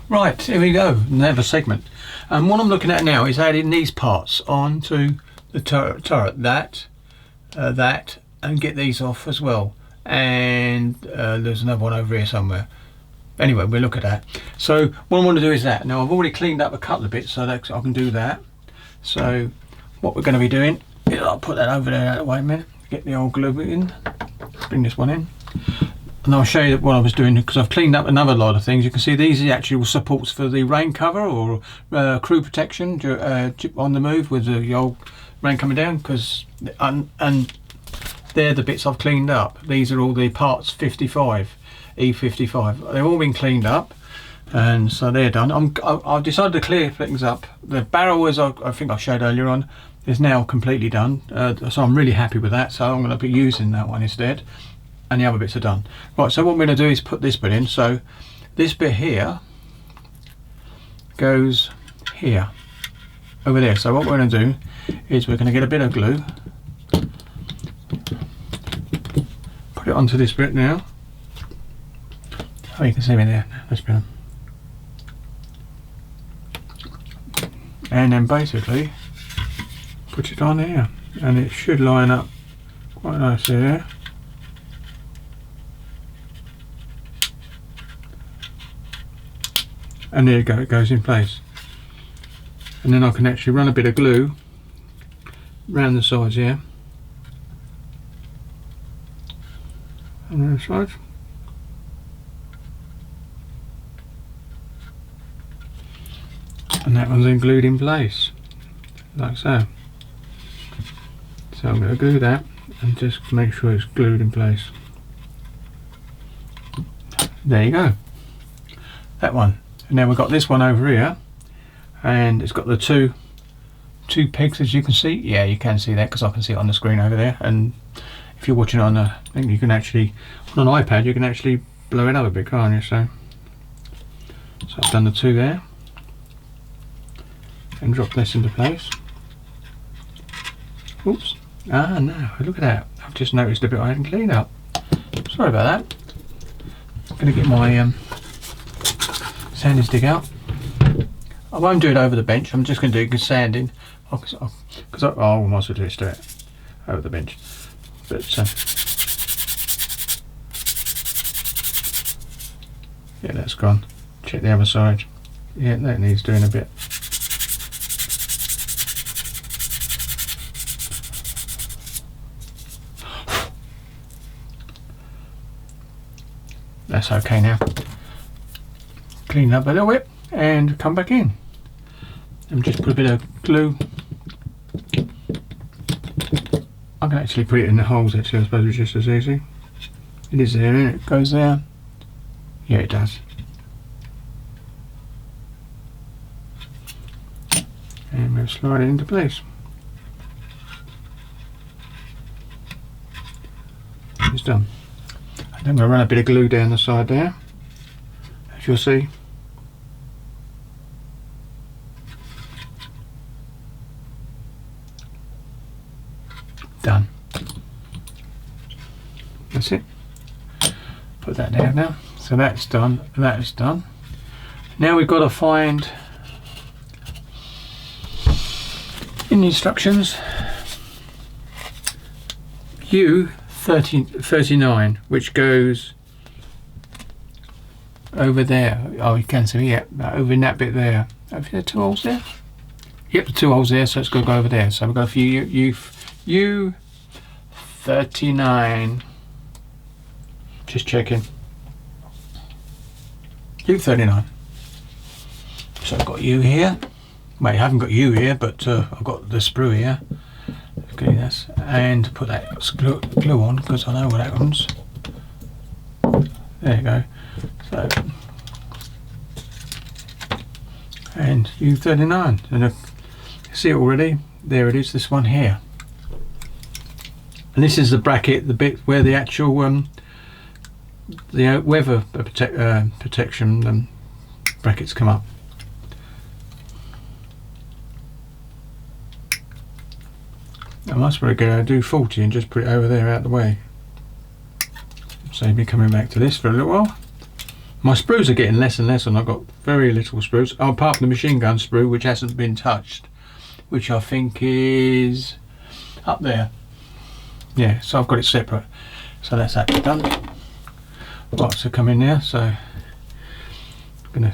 Right, here we go, another segment. And what I'm looking at now is adding these parts onto the turret, that, and get these off as well. And there's another one over here somewhere. Anyway, we'll look at that. So what I want to do is that. Now I've already cleaned up a couple of bits so that I can do that. So what we're going to be doing is I'll put that over there out of the way a minute. Get the old glue in. Bring this one in. And I'll show you what I was doing because I've cleaned up another lot of things. You can see these are the actual supports for the rain cover or crew protection on the move with the old rain coming down, because and they're the bits I've cleaned up. These are all the parts 55, E55. They've all been cleaned up, and so they're done. I've decided to clear things up. The barrel, as I think I showed earlier on, is now completely done. So I'm really happy with that. So I'm going to be using that one instead. And the other bits are done. Right, so what we're going to do is put this bit in. So this bit here goes here, over there. So what we're going to do is we're going to get a bit of glue, put it onto this bit now. Oh, you can see me there. This bit. And then basically put it on here, and it should line up quite nicely there. And there you go, it goes in place. And then I can actually run a bit of glue around the sides here. And around the sides. And that one's then glued in place, like so. So I'm going to glue that and just make sure it's glued in place. There you go. That one. And now we've got this one over here, and it's got the two pegs, as you can see. Yeah, you can see that because I can see it on the screen over there. And if you're watching on a thing, you can actually, on an iPad, you can actually blow it up a bit, can't you? So I've done the two there, and drop this into place. Oops. Ah, no, look at that. I've just noticed a bit I hadn't cleaned up. Sorry about that. I'm going to get my sanding stick out. I won't do it over the bench. I'm just going to do sanding because I might as well do it straight over the bench. But yeah, that's gone. Check the other side. Yeah, that needs doing a bit. That's okay now. Clean up a little bit and come back in and just put a bit of glue. I can actually put it in the holes actually, I suppose it's just as easy. It is there, and it goes there. Yeah, it does. And we'll slide it into place. It's done. And I'm going to run a bit of glue down the side there, as you'll see. Done. That's it. Put that down now. So that's done. That is done. Now we've got to find in the instructions U39, which goes over there. Oh, you can see, yeah, over in that bit there. Have there two holes there? Yep, the two holes there, so it's got to go over there. So we've got a few U39. Just checking. U39. So I've got U here. Well, I haven't got U here, but I've got the sprue here. Okay, that's, and put that glue on because I know what happens. There you go. So, and U39, and you see it already. There it is. This one here, and this is the bracket, the bit where the actual the weather protection brackets come up. I must probably go do 40 and just put it over there out the way. Save me coming back to this for a little while. My sprues are getting less and less, and I've got very little sprues, apart from the machine gun sprue, which hasn't been touched, which I think is up there. Yeah, so I've got it separate. So that's that done. Right, so come in now. So I'm gonna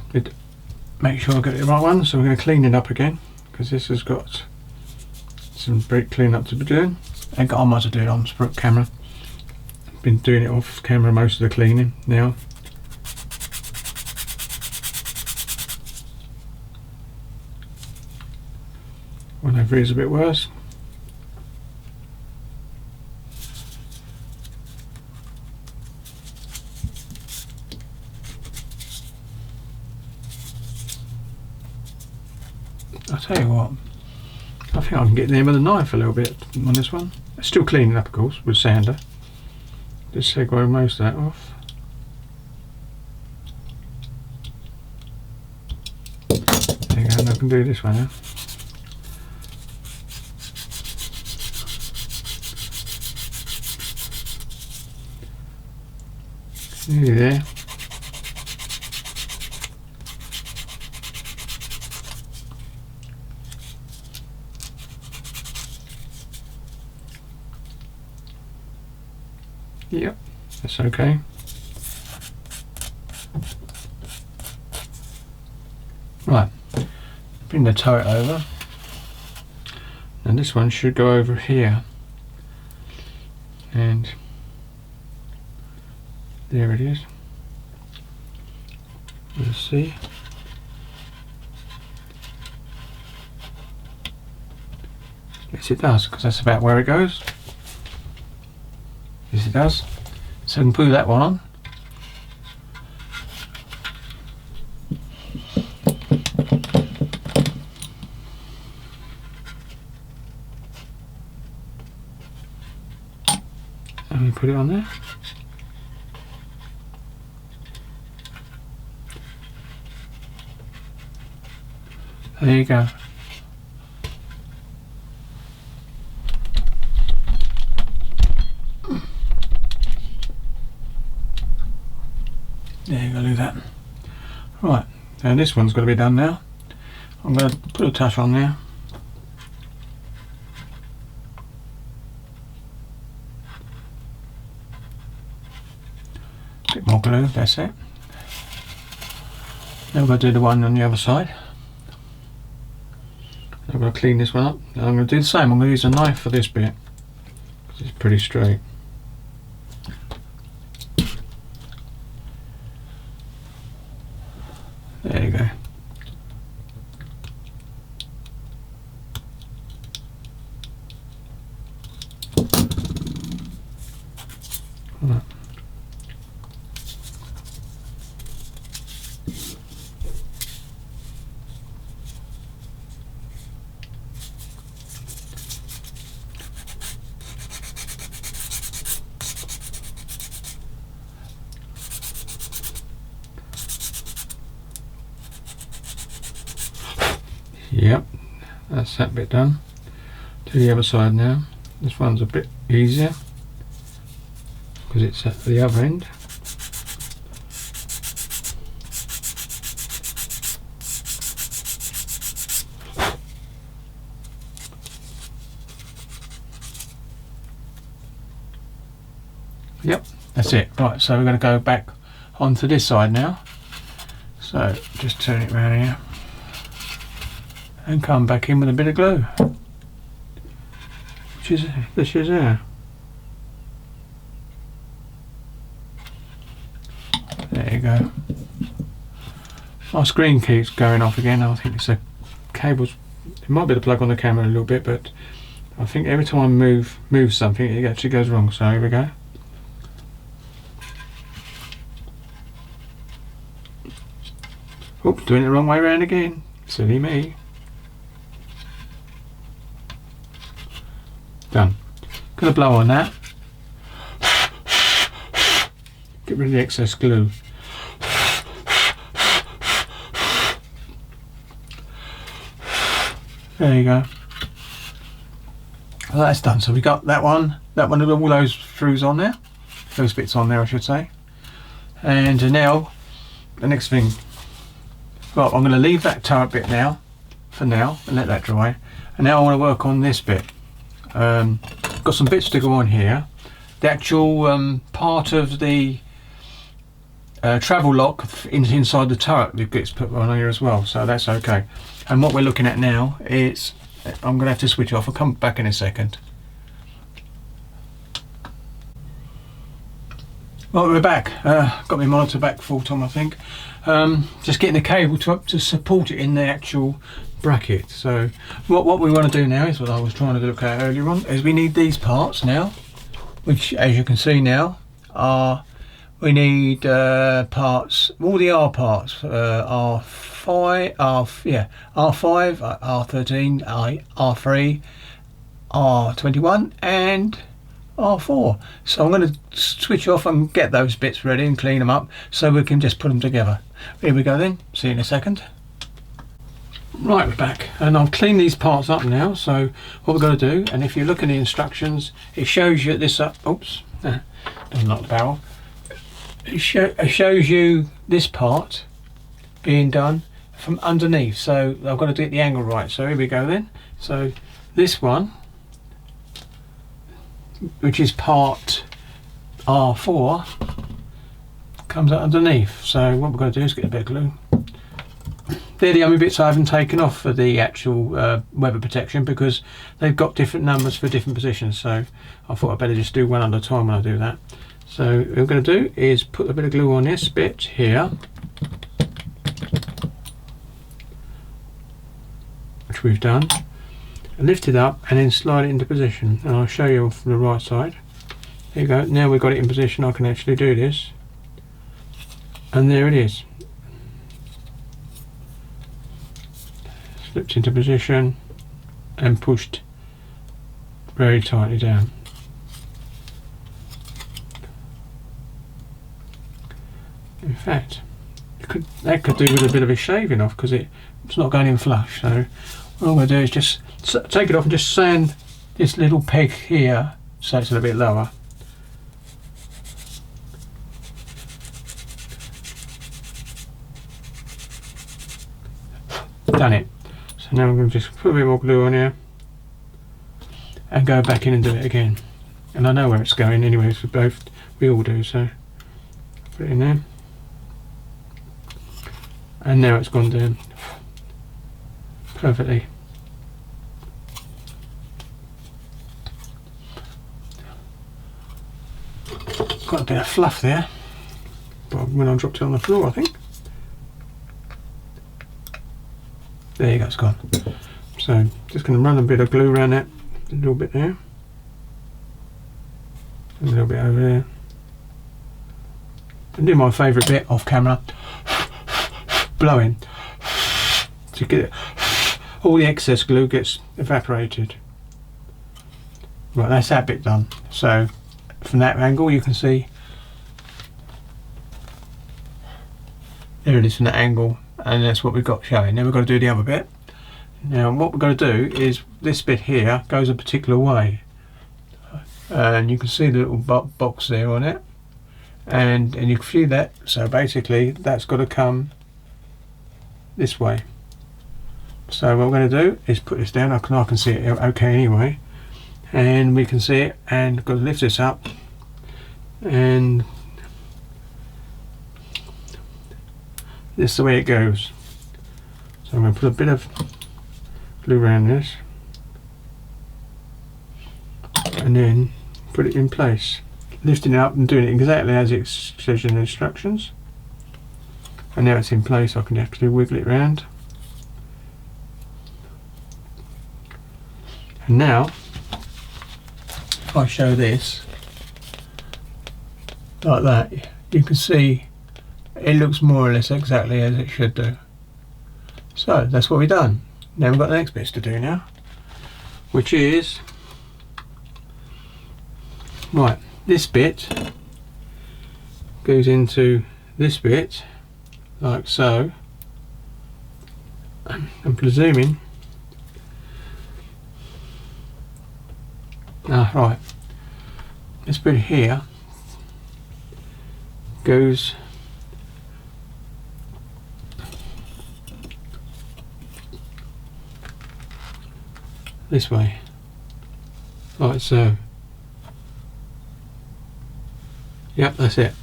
make sure I get the right one. So we're gonna clean it up again, because this has got some brake clean up to be doing. I ain't got on much to do it on camera. Been doing it off camera, most of the cleaning now. Whenever it is a bit worse. I'll tell you what, I think I can get there with a knife a little bit on this one. It's still cleaning up, of course, with sander. Just segue most of that off. There you go, and I can do this one now. Nearly there. Yep, that's okay. Right, bring the turret over, and this one should go over here, and there it is. Let's see. Yes, it does, because that's about where it goes. Yes, it does. So I can put that one on. And we put it on there. There you go. There you go, do that. Right, and this one's got to be done now. I'm going to put a touch on there. Bit more glue, that's it. Now we're going to do the one on the other side. I'm going to clean this one up. And I'm going to do the same. I'm going to use a knife for this bit, because it's pretty straight. There you go. Right. Yep, that's that bit done. To the other side now. This one's a bit easier because it's at the other end. Yep, that's it. Right, so we're going to go back onto this side now. So just turn it around here and come back in with a bit of glue, which is this is there. There you go. My screen keeps going off again. I think it's the cables. It might be the plug on the camera a little bit, but I think every time I move something, it actually goes wrong. So here we go. Oops, doing it the wrong way around again. Silly me. Done. Gonna blow on that. Get rid of the excess glue. There you go. Well, that's done. So we got that one with all those screws on there. Those bits on there, I should say. And now the next thing. Right, I'm going to leave that turret bit now, for now, and let that dry. And now I want to work on this bit. Got some bits to go on here. The actual part of the travel lock inside the turret gets put on here as well, so that's okay. And what we're looking at now is, I'm going to have to switch off. I'll come back in a second. Right, we're back. Got my monitor back full time, I think. Just getting the cable to support it in the actual bracket. So what we want to do now is what I was trying to look at earlier on, is we need these parts now, which as you can see now are, we need parts, all the R parts, R5, R5, R13, R3, R21 and R4. So I'm going to switch off and get those bits ready and clean them up so we can just put them together. Here we go then, see you in a second. Right, we're back and I've cleaned these parts up now. So what we're going to do, and if you look at the instructions, it shows you this up, oops, not the barrel. It shows you this part being done from underneath, so I've got to do it the angle right. So here we go then. So this one, which is part R4, comes out underneath. So what we're going to do is get a bit of glue. They're the only bits I haven't taken off for the actual weather protection, because they've got different numbers for different positions, so I thought I'd better just do one at a time when I do that. So what we're going to do is put a bit of glue on this bit here, which we've done, and lift it up and then slide it into position, and I'll show you from the right side. There you go, now we've got it in position. I can actually do this, and there it is, slipped into position and pushed very tightly down. In fact, that could do with a bit of a shaving off, because it's not going in flush. So what I'm going to do is just take it off and just sand this little peg here so it's a little bit lower. Done it. So now I'm going to just put a bit more glue on here and go back in and do it again. And I know where it's going anyway, so we all do, so put it in there. And now it's gone down perfectly. Got a bit of fluff there, but when I dropped it on the floor, I think. There you go, it's gone. So just going to run a bit of glue around that, a little bit there, a little bit over there, and do my favourite bit off camera, blowing to get it, all the excess glue gets evaporated. Right, that's that bit done. So from that angle you can see, there it is from that angle, and that's what we've got showing. Now we've got to do the other bit. Now what we're going to do is, this bit here goes a particular way, and you can see the little box there on it, and you can see that. So basically that's got to come this way. So what we're going to do is put this down. I can see it okay anyway, and we can see it, and got to lift this up, and this is the way it goes. So I'm going to put a bit of glue around this and then put it in place, lifting it up and doing it exactly as it says in the instructions. And now it's in place, I can actually wiggle it around. And now if I show this like that, you can see it looks more or less exactly as it should do. So that's what we've done. Now we've got the next bits to do now, which is, right, this bit goes into this bit like so. I'm presuming, right, this bit here goes this way, like so. Yep, that's it.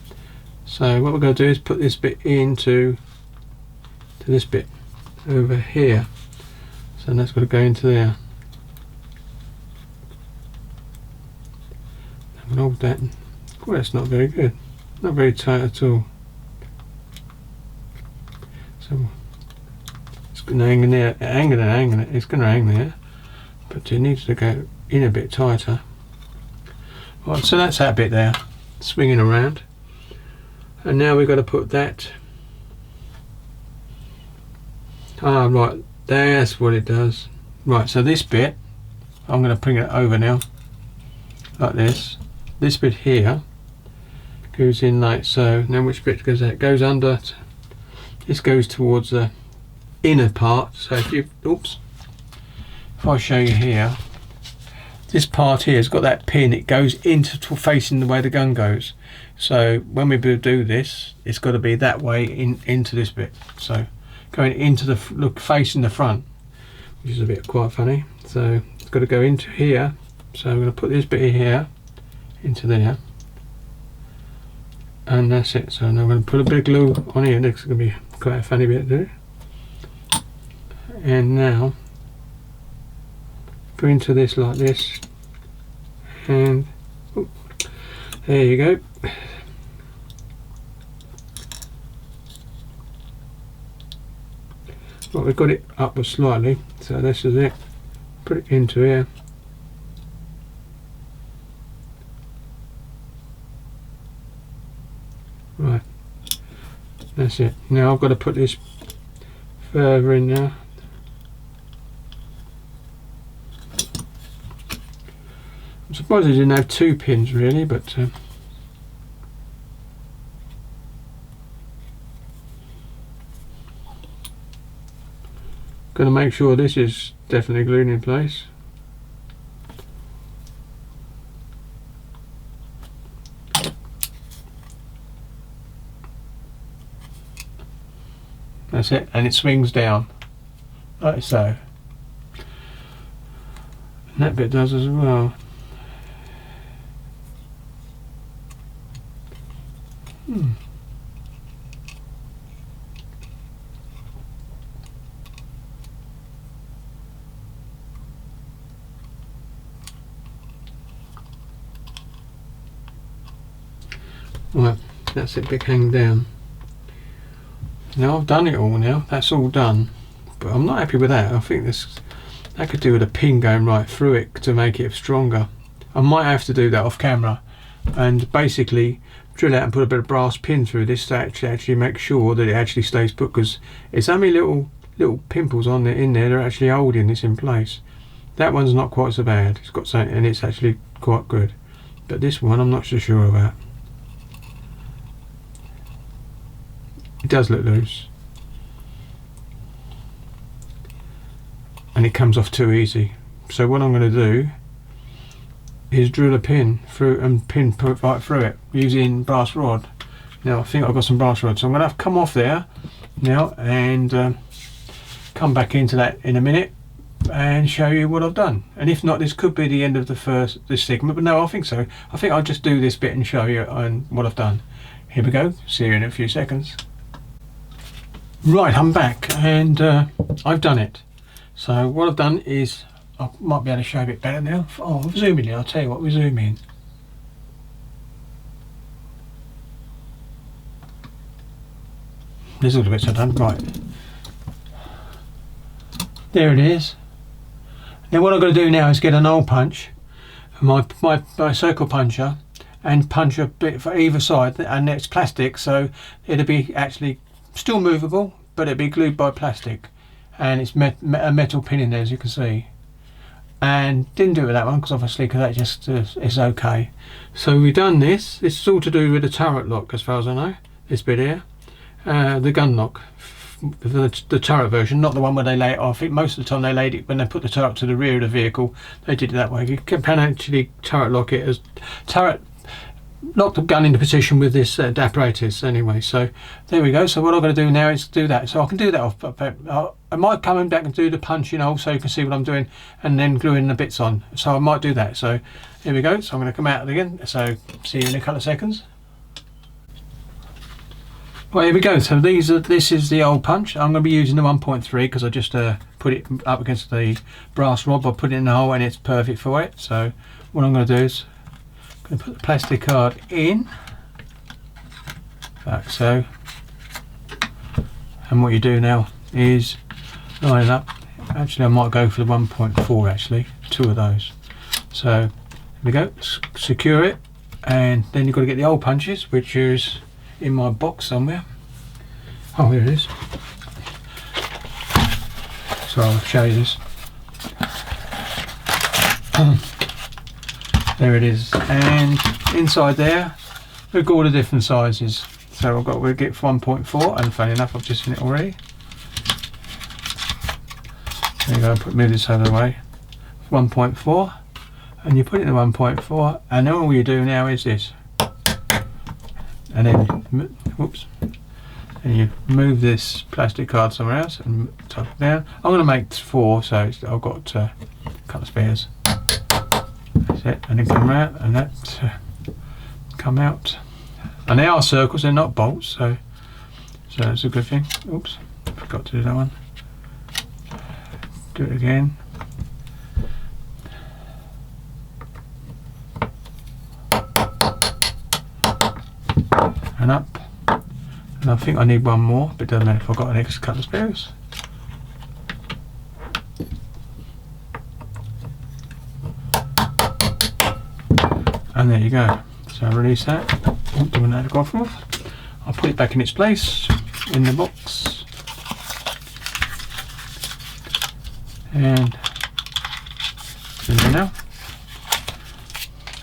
So what we're going to do is put this bit into this bit over here. So that's got to go into there. I'm going to hold that. Well, that's not very good. Not very tight at all. So it's going to hang in there, it's going to hang there, but it needs to go in a bit tighter. Right, so that's that bit there, swinging around. And now we've got to put that. Ah, right, that's what it does. Right, so this bit, I'm going to bring it over now, like this. This bit here goes in like so. Now which bit goes out? It goes under. This goes towards the inner part. So if you, oops, if I show you here, this part here has got that pin. It goes into facing the way the gun goes. So when we do this, it's got to be that way into this bit. So going into the look facing the front, which is a bit quite funny. So it's got to go into here. So I'm going to put this bit here into there, and that's it. So now I'm going to put a bit of glue on here. This is going to be quite a funny bit to do. And now go into this like this, and oh, there you go. Well, we've got it upwards slightly, so this is it. Put it into here. Right, that's it. Now I've got to put this further in now. I'm surprised I didn't have two pins really, but going to make sure this is definitely glued in place. That's it, and it swings down like so. And that bit does as well. Right, that's it, big hang down. Now I've done it all now, that's all done, but I'm not happy with that. I think that could do with a pin going right through it to make it stronger. I might have to do that off camera and basically drill out and put a bit of brass pin through this to actually make sure that it actually stays put, because it's only little pimples on there in there that are actually holding this in place. That one's not quite so bad, it's got something and it's actually quite good, but this one I'm not so sure about. It does look loose, and it comes off too easy. So what I'm going to do is drill a pin through and put right through it using brass rod. Now I think I've got some brass rod, so I'm going to have to come off there now and come back into that in a minute and show you what I've done. And if not, this could be the end of this segment, but no, I think so. I think I'll just do this bit and show you what I've done. Here we go, see you in a few seconds. Right, I'm back and I've done it. So what I've done is, I might be able to show a bit better now. Oh, I've zoomed in, I'll tell you what, we zoom in. There's all the bits I've done, right. There it is. Now what I've got to do now is get an hole punch, my circle puncher, and punch a bit for either side, and it's plastic, so it'll be actually still movable, but it'll be glued by plastic, and it's a metal pin in there, as you can see. And didn't do it with that one because obviously that just is okay. So we've done this. This is all to do with the turret lock, as far as I know. This bit here, the gun lock, the turret version, not the one where they lay it off. Most of the time they laid it when they put the turret to the rear of the vehicle. They did it that way. You can actually turret lock it as turret lock the gun into position with this apparatus anyway. So there we go. So what I'm going to do now is do that. So I can do that off. I might come in back and do the punching hole so you can see what I'm doing, and then gluing the bits on. So I might do that. So here we go. So I'm going to come out again. So see you in a couple of seconds. Well, here we go. So this is the old punch. I'm going to be using the 1.3 because I just put it up against the brass rod. I put it in the hole and it's perfect for it. So what I'm going to do is I'm going to put the plastic card in, like so. And what you do now is line it up. Actually, I might go for the 1.4. Actually, 2 of those. So here we go. Secure it, and then you've got to get the old punches, which is in my box somewhere. Oh, here it is. So I'll show you this. There it is, and inside there we've got all the different sizes. So we'll get 1.4, and funny enough I've just seen it already. There you go, move this out of the way. 1.4, and you put it in 1.4, and then all you do now is this. And then, whoops, and you move this plastic card somewhere else and tuck it down. I'm going to make 4, so I've got a couple of spares. That's it, and then come out, and that come out. And they are circles, they're not bolts, so that's a good thing. Oops, forgot to do that one. Do it again. And up, and I think I need one more, but it doesn't matter if I've got an extra couple of spares. And there you go. So I release that. Doing that off. I'll put it back in its place in the box, and there now.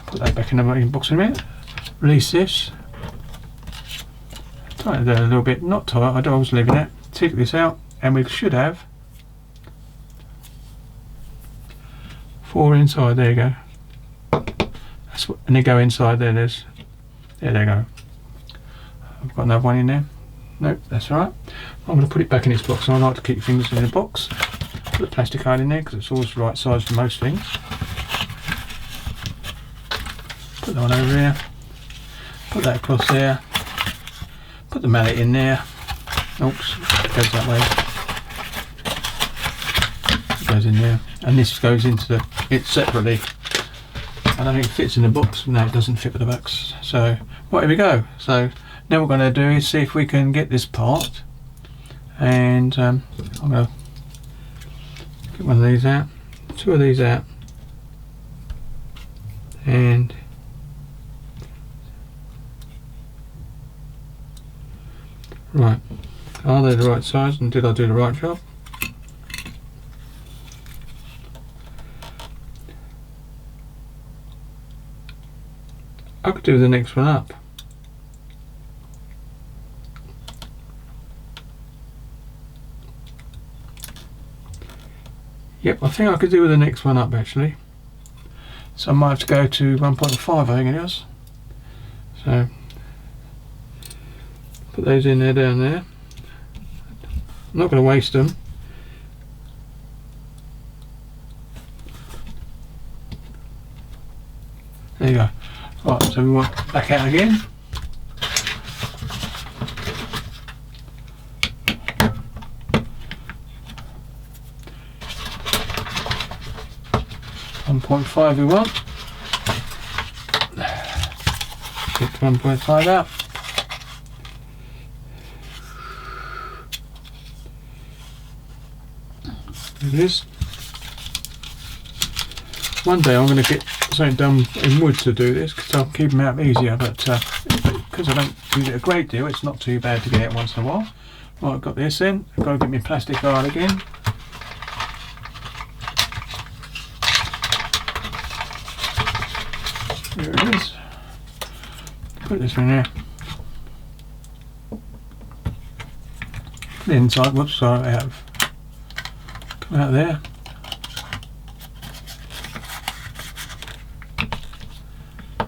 Put that back in the box in a minute. Release this. Tighten it down a little bit, not tight, I don't always leave it. Take this out, and we should have 4 inside. There you go. That's what, and they go inside there. There they go. I've got another one in there. Nope, that's all right. I'm going to put it back in its box. I like to keep things in a box. Put the plastic card in there because it's always the right size for most things. Put that one over here. Put that across there. Put the mallet in there. Oops, it goes that way. It goes in there, and this goes into it separately. I don't think it fits in the box. No, it doesn't fit with the box. So, well, here we go. So now what we're going to do is see if we can get this part, and I'm going to get one of these out, 2 of these out, and right, are they the right size, and did I do the right job? I could do the next one up. Yep, I think I could do the next one up actually. So I might have to go to 1.5, I think it is. So put those in there, down there. I'm not going to waste them. There you go. Right, so we want back out again. .5 we want. Get 1.5 out. There it is. One day I'm going to get something done in wood to do this because I'll keep them out easier, but because I don't use it a great deal, it's not too bad to get it once in a while. Right, I've got this in. I've got to get my plastic guard again. There it is. Put this in there. Put it inside. Whoops, sorry, I have come out there.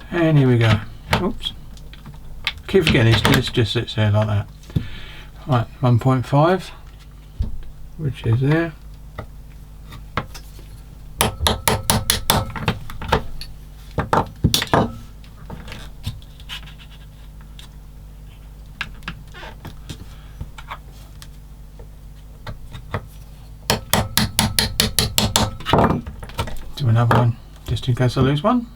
And here we go. Oops. Keep forgetting this just sits there like that. Right, 1.5, which is there. Do another one just in case I lose one.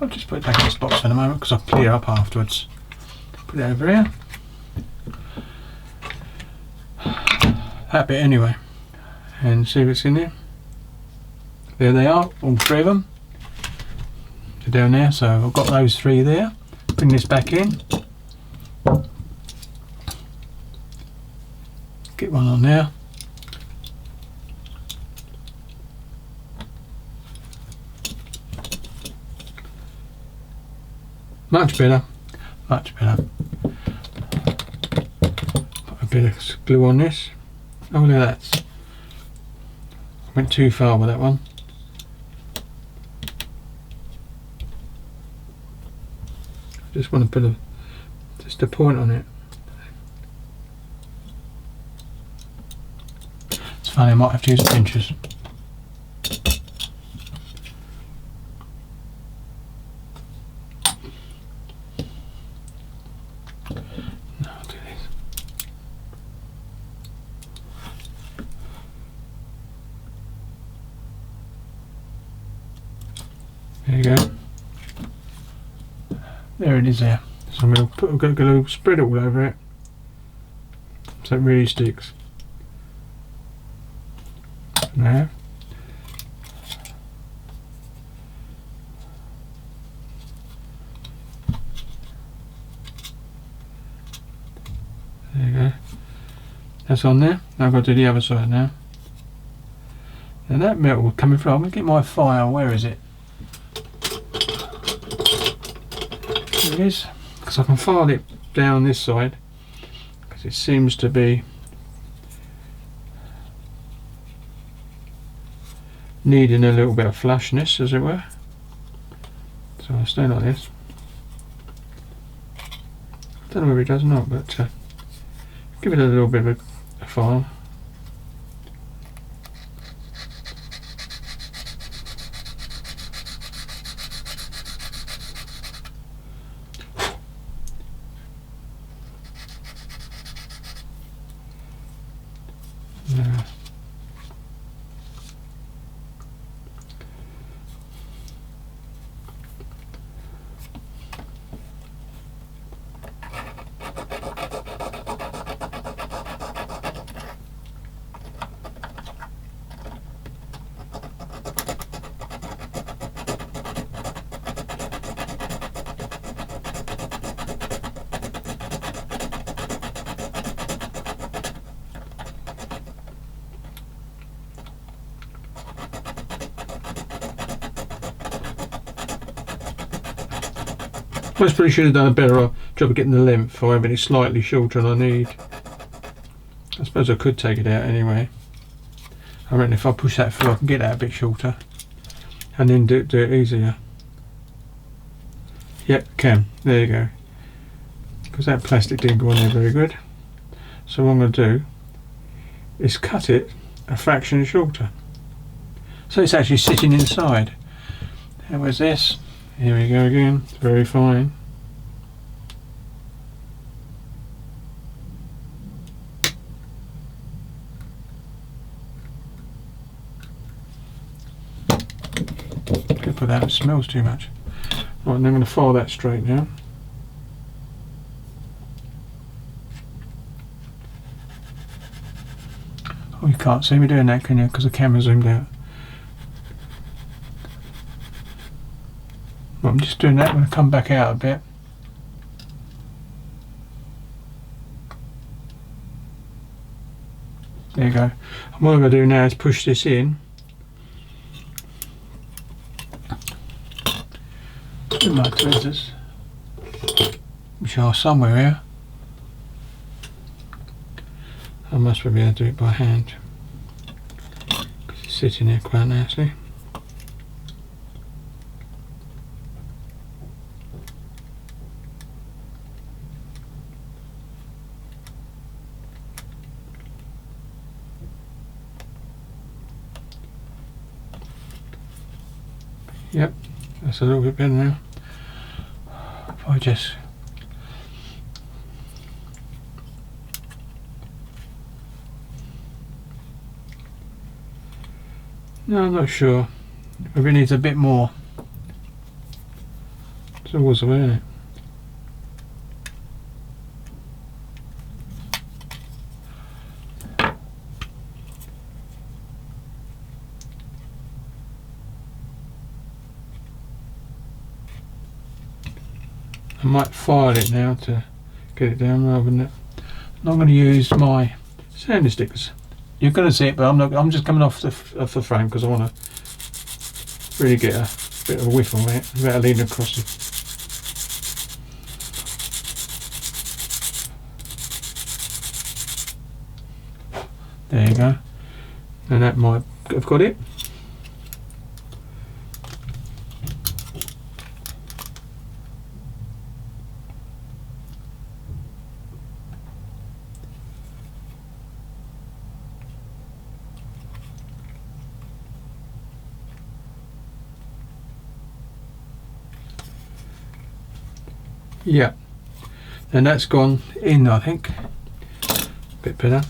I'll just put it back in this box for the moment because I'll clear up afterwards. Put it over here. That bit anyway. And see what's in there. There they are, all three of them. They're down there, so I've got those three there. Bring this back in. Get one on there. Much better, much better. Put a bit of glue on this. Oh, look at that. Went too far with that one. Just want to put just a point on it. It's funny, I might have to use pinchers. No, I'll do this. There you go. There it is there. So I'm going to spread it all over it so it really sticks. Now. There you go. That's on there. Now I've got to do the other side now. Now that metal coming through, I'm going to get my file. Where is it? There it is. Because I can file it down this side. Because it seems to be needing a little bit of flushness, as it were. So I'll stay like this. I don't know whether it does or not, but give it a little bit of a file. I probably should have done a better job of getting the length or having it slightly shorter than I need. I suppose I could take it out anyway. I reckon if I push that through I can get that a bit shorter and then do it easier. Yep, can. There you go. Because that plastic didn't go on there very good. So what I'm going to do is cut it a fraction shorter. So it's actually sitting inside. And where's this? Here we go again, it's very fine. Could put that, it smells too much. Right, and I'm going to file that straight now. Oh, you can't see me doing that, can you? Because the camera zoomed out. I'm just doing that. I'm going to come back out a bit. There you go. And what I'm going to do now is push this in. With my tweezers, which are somewhere here. I must be able to do it by hand because it's sitting there quite nicely. Yep, that's a little bit better now. If I just no, I'm not sure. Maybe it needs a bit more. It's always the way, isn't it? I might file it now to get it down rather than that. I'm not going to use my sanding stickers. You're going to see it, but I'm not. I'm just coming off the frame because I want to really get a bit of a whiff on it without leaning across it. There you go, and that might have got it. Yeah, and that's gone in, I think. A bit better.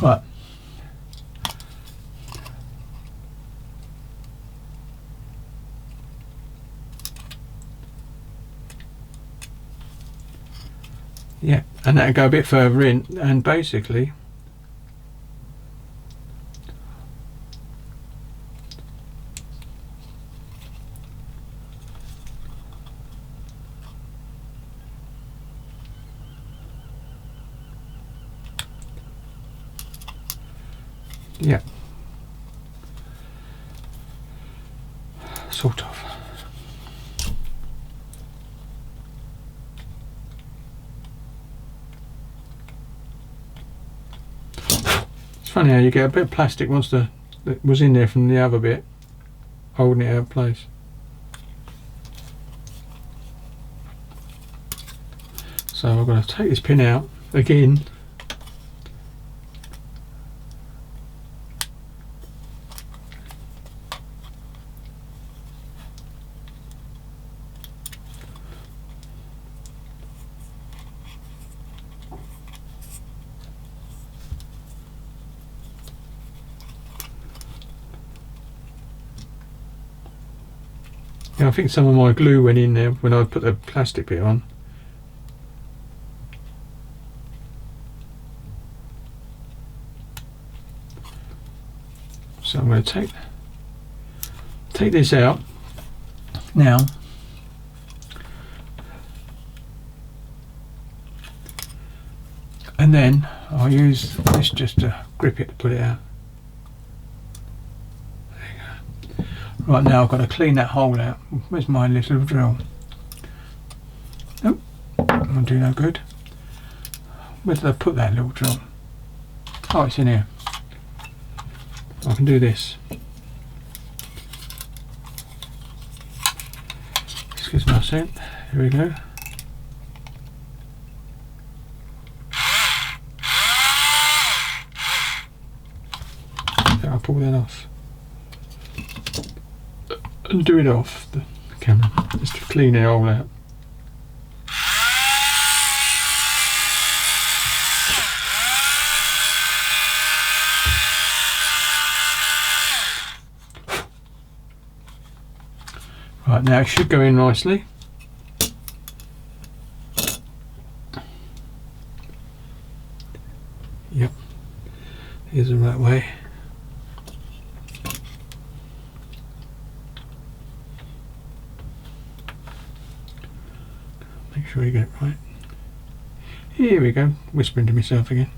Right. Yeah, and that'll go a bit further in, and basically yeah, sort of. Funny how you get a bit of plastic once that was in there from the other bit, holding it out of place. So I'm going to take this pin out again. Yeah, I think some of my glue went in there when I put the plastic bit on. So I'm going to take this out now. And then I'll use this just to grip it to put it out. Right, now I've got to clean that hole out. Where's my little drill? Nope, won't do no good. Where did I put that little drill? Oh, it's in here. I can do this. Excuse my scent. Here we go. I'll pull that off. And do it off the camera, just to clean it all out. Right, now it should go in nicely. Yep, here's the right way. Make sure you get it right. Here we go, whispering to myself again.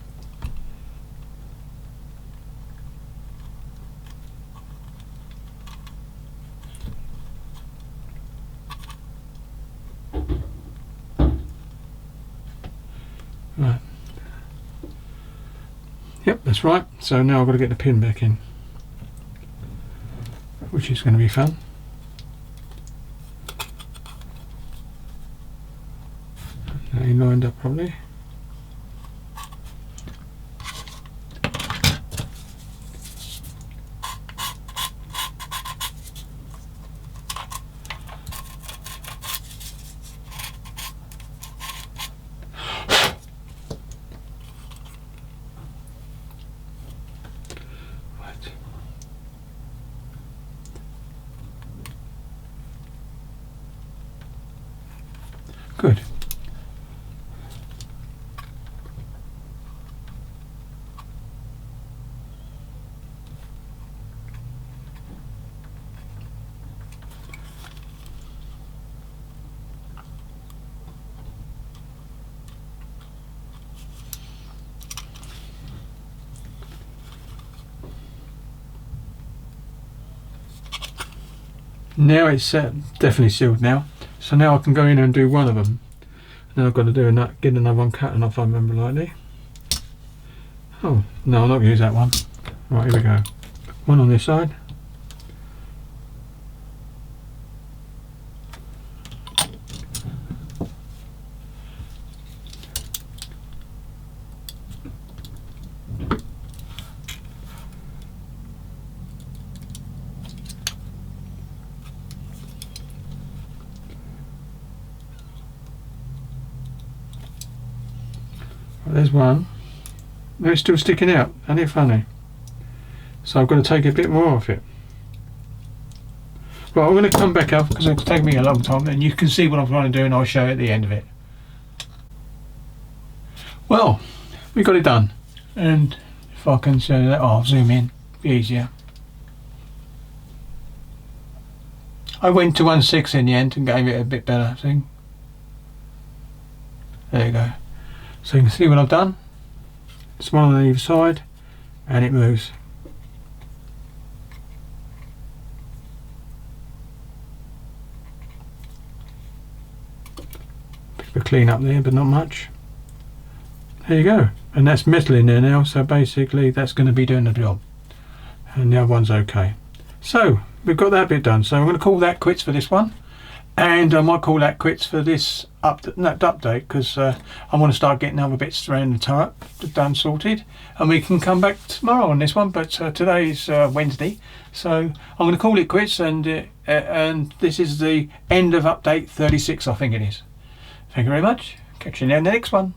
Yep, that's right. So now I've got to get the pin back in, which is going to be fun. Now you lined up properly. Good. Now it's definitely sealed now. So now I can go in and do one of them. Now I've got to do get another one cut, and if I remember rightly. Oh no, I'm not going to use that one. Right, here we go. One on this side. There's one. It's still sticking out. Isn't it funny? So I've got to take a bit more off it. Right, I'm going to come back up because it's taken me a long time, and you can see what I'm trying to do, and I'll show you at the end of it. Well, we got it done, and if I can show you that, I'll zoom in. Be easier. I went to 1.6 in the end and gave it a bit better thing. There you go. So you can see what I've done. It's one on either side, and it moves. Bit of a clean up there, but not much. There you go. And that's metal in there now, so basically that's going to be doing the job. And the other one's okay. So we've got that bit done. So I'm going to call that quits for this one. And I might call that quits for this update, because I want to start getting other bits around the turret done, sorted, and we can come back tomorrow on this one. But today is Wednesday, so I'm going to call it quits, and this is the end of update 36, I think it is. Thank you very much. Catch you in the next one.